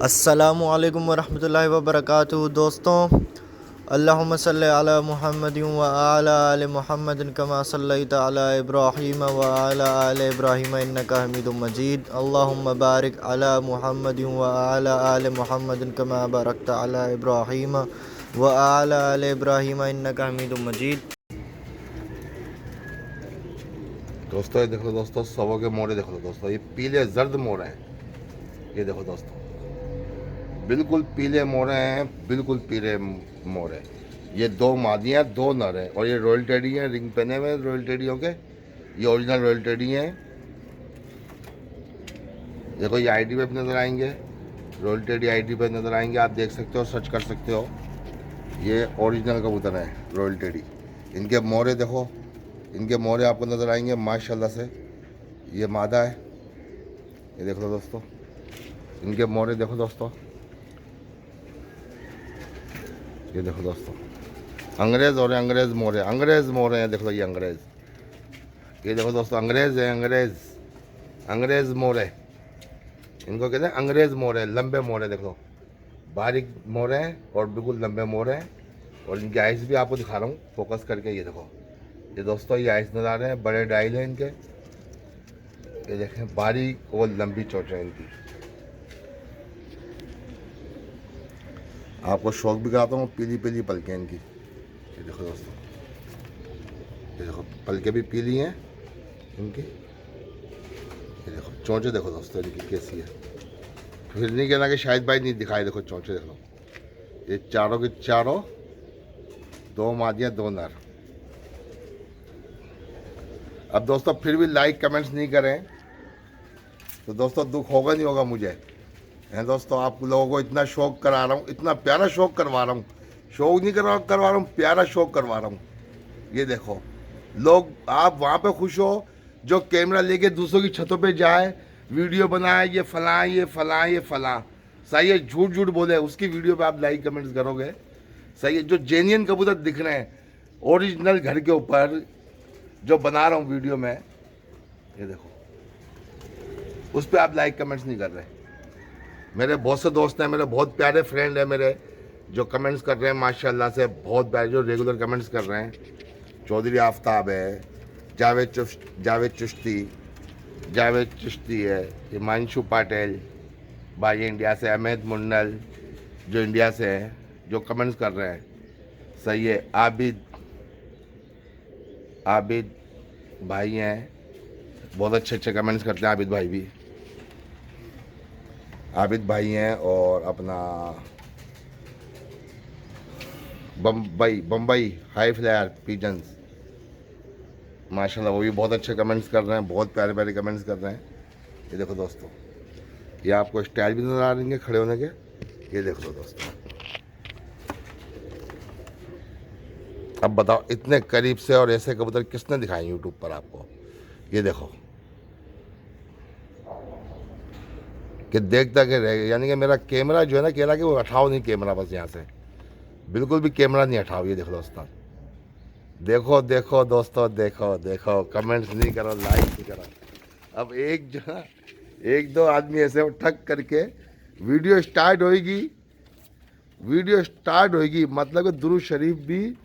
अस्सलामु अलैकुम वरहमतुल्लाहि वबरकातुहू। दोस्तों, अल्लाहुम्मा सल्लि अला मुहम्मदिन व अला आलि मुहम्मदिन कमा सल्लैता अला इब्राहीम व अला आलि इब्राहीम इन्नका हमीदुम मजीद। अल्लाहुम्मा बारिक अला मुहम्मदिन व अला आलि मुहम्मदिन कमा बारकता अला इब्राहीम व अला आलि इब्राहीम इन्नका हमीदुम मजीद। दोस्तों ये देखो दोस्तों, सवों के मोड़े देखो दोस्तों, ये पीले जर्द मोड़े हैं। ये देखो दोस्तों, बिल्कुल पीले मोड़े हैं, बिल्कुल पीले मोड़े। ये दो मादियाँ दो नर हैं और ये रॉयल टेडी हैं, रिंग पहने हुए रॉयल टेडियों के। ये ओरिजिनल रॉयल टेडी हैं। देखो ये आईडी पे भी नज़र आएंगे, रॉयल टेडी आईडी पे नज़र आएंगे, आप देख सकते हो, सर्च कर सकते हो। ये ओरिजिनल कबूतर हैं रॉयल टेडी। इनके मोड़े देखो, इनके मोड़े आपको नज़र आएंगे माशाल्लाह से। ये मादा है, ये देख लो दोस्तों, इनके मोड़े देखो दोस्तों। ये देखो दोस्तों, अंग्रेज़ और अंग्रेज़ मोरे, अंग्रेज़ मोरे हैं। देख लो ये अंग्रेज़, ये देखो दोस्तों, अंग्रेज़ है, अंग्रेज़ मोरे। इनको कहते हैं अंग्रेज़ मोरे, लंबे मोरे। देख लो, बारीक मोरे हैं और बिल्कुल लंबे मोरे हैं। और इनकी आइस भी आपको दिखा रहा हूँ फोकस करके। ये देखो ये दोस्तों, ये आइस नज़र आ रहे हैं, बड़े डायल हैं इनके। ये देखें, बारीक और लंबी चोंच है इनकी। आपको शौक भी कराता हूँ, पीली पीली पलकें इनकी। ये देखो दोस्तों, ये देखो पलकें भी पीली हैं इनकी। ये देखो चोंचे देखो दोस्तों इनकी कैसी है। फिर नहीं कहना कि शायद भाई नहीं दिखाई। देखो चोंचे देख लो, ये चारों के चारों, दो मादियाँ दो नर। अब दोस्तों फिर भी लाइक कमेंट्स नहीं करें तो दोस्तों दुख होगा नहीं होगा मुझे, हैं दोस्तों। आप लोगों को इतना शौक करा रहा हूँ, इतना प्यारा शौक करवा रहा हूँ। शौक नहीं करवा रहा हूँ, प्यारा शौक करवा रहा हूँ। ये देखो लोग, आप वहाँ पे खुश हो जो कैमरा लेके दूसरों की छतों पे जाए, वीडियो बनाए, ये फलां ये फलां ये फलां। सही है, झूठ झूठ बोले उसकी वीडियो पे आप लाइक कमेंट्स करोगे। सही है, जो जेन्युइन कबूतर दिख रहे हैं ओरिजिनल घर के ऊपर जो बना रहा हूँ वीडियो में, ये देखो उस पर आप लाइक कमेंट्स नहीं कर रहे। मेरे बहुत से दोस्त हैं, मेरे बहुत प्यारे फ्रेंड हैं मेरे, जो कमेंट्स कर रहे हैं माशाल्लाह से, बहुत प्यारे, जो रेगुलर कमेंट्स कर रहे हैं। चौधरी आफ्ताब है, जावेद चिश्ती है, हिमांशु पाटिल भाई इंडिया से, अहमद मुन्नल जो इंडिया से हैं, जो कमेंट्स कर रहे हैं। सही है, आबिद भाई हैं, बहुत अच्छे अच्छे कमेंट्स करते हैं आबिद भाई भी। आबिद भाई हैं और अपना बम्बई हाई फ्लायर पिजन्स, माशाल्लाह वो भी बहुत अच्छे कमेंट्स कर रहे हैं, बहुत प्यारे प्यारे कमेंट्स कर रहे हैं। ये देखो दोस्तों, ये आपको स्टाइल भी नज़र आ रही है खड़े होने के। ये देख लो दोस्तों, अब बताओ इतने करीब से और ऐसे कबूतर किसने दिखाए यूट्यूब पर आपको। ये देखो कि देखता के रह गए, यानी कि मेरा कैमरा जो है ना, कह रहा कि वो हटाओ नहीं कैमरा, बस यहाँ से बिल्कुल भी कैमरा नहीं हटाओ। ये देख लो दोस्तों, देखो देखो दोस्तों, देखो देखो, कमेंट्स नहीं करो, लाइक नहीं करो। अब एक दो आदमी ऐसे ठक करके वीडियो स्टार्ट होएगी, मतलब कि दुरूद शरीफ भी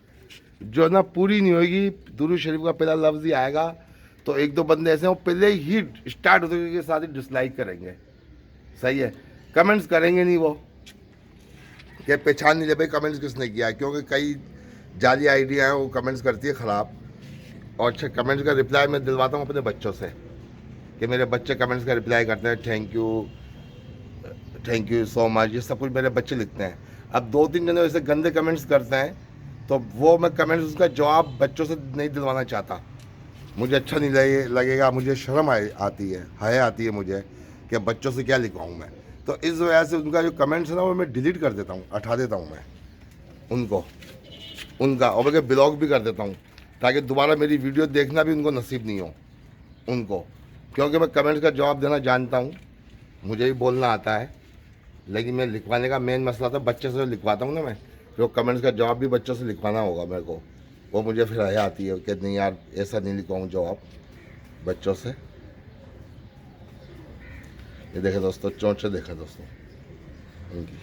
जो ना पूरी नहीं होएगी, दुरूद शरीफ का पहला लफ्ज़ ही आएगा तो एक दो बंदे ऐसे हैं वो पहले ही स्टार्ट होते के साथ ही डिसलाइक करेंगे। सही है, कमेंट्स करेंगे नहीं, वो क्या पहचान नहीं ले भाई कमेंट्स किसने किया, क्योंकि कई जाली आइडिया हैं वो कमेंट्स करती है ख़राब। और अच्छा, कमेंट्स का रिप्लाई मैं दिलवाता हूँ अपने बच्चों से, कि मेरे बच्चे कमेंट्स का रिप्लाई करते हैं, थैंक यू सो मच, ये सब कुछ मेरे बच्चे लिखते हैं। अब दो तीन जने वैसे गंदे कमेंट्स करते हैं तो वो मैं कमेंट्स उसका जवाब बच्चों से नहीं दिलवाना चाहता, मुझे अच्छा नहीं लगेगा, मुझे शर्म आती है, हया आती है मुझे कि बच्चों से क्या लिखवाऊँ मैं। तो इस वजह से उनका जो कमेंट्स है ना वो मैं डिलीट कर देता हूँ, हटा देता हूँ मैं उनका, और बल्कि ब्लॉक भी कर देता हूँ, ताकि दोबारा मेरी वीडियो देखना भी उनको नसीब नहीं हो उनको। क्योंकि मैं कमेंट्स का जवाब देना जानता हूँ, मुझे भी बोलना आता है, लेकिन मैं लिखवाने का मेन मसला था, बच्चे से लिखवाता हूँ ना मैं, तो कमेंट्स का जवाब भी बच्चों से लिखवाना होगा मेरे को, वो मुझे फिर हया आती है कि नहीं यार ऐसा नहीं लिखवाऊँ जवाब बच्चों से। ये देखें दोस्तों, चोंचे देखें दोस्तों, इनकी।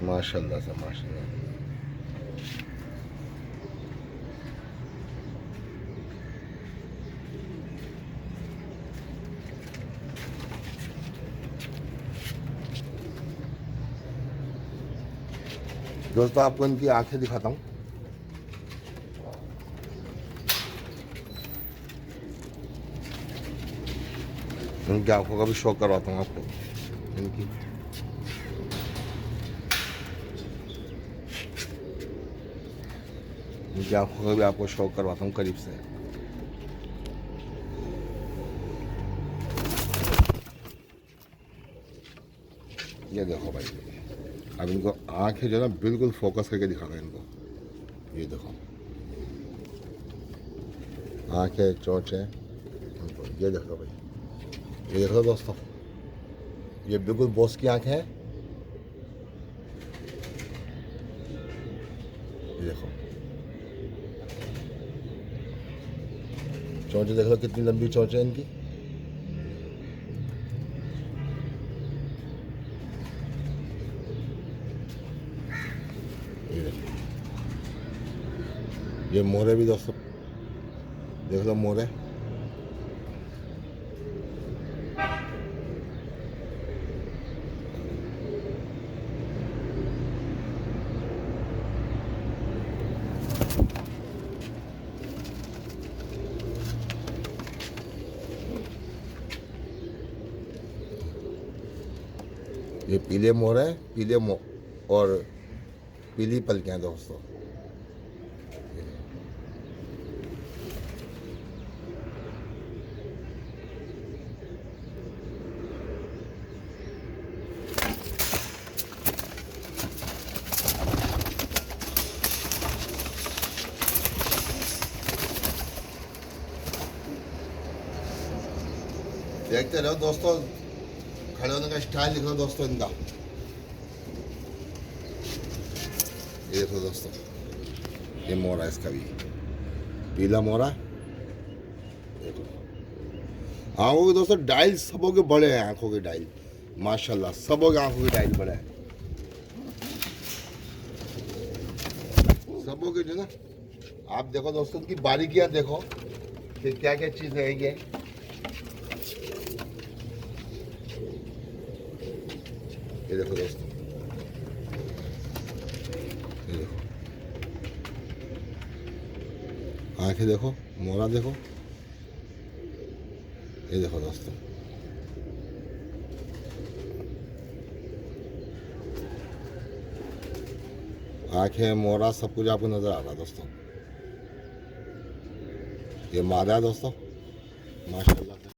माशाल्लाह से माशाल्लाह। दोस्तों आपको इनकी आंखें दिखाता हूँ। इनकी आंखों का भी शौक करवाता हूँ आपको। इनकी आंखों का भी आपको शौक करवाता हूँ करीब से। ये देखो भाई, अब इनको आंखें जो ना बिल्कुल फोकस करके दिखा रहा है इनको। ये देखो आंखें, चोंच है इनको। ये देखो भाई, ये देखो दोस्तों, ये बिल्कुल बॉस की आंखें हैं। ये देखो चोंच देख लो कितनी लंबी चोंच है इनकी। ये देखो, ये मोरे भी दोस्तों देख लो, मोरे। ये पीले मोर है, और पीली पलकें हैं दोस्तों। देखते रहो दोस्तों, खड़े होने का स्टाइल दिख रहा दोस्तों इनका। ये देखो दोस्तों, ये मोरा इसका भी पीला मोरा। आंखों के दोस्तों डायल सबों के बड़े हैं, आंखों के डायल माशाल्लाह, सबों के आंखों के डायल बड़े हैं। सबों के जो ना, आप देखो दोस्तों उनकी बारीकियां देखो कि क्या क्या चीजें हैं ये। ये देखो दोस्तों, ये देखो आंखें देखो, मोरा देखो। ये देखो दोस्तों, आंखें, मोरा, सब कुछ आपको नजर आ रहा है दोस्तों। ये मादा है दोस्तों माशाल्लाह।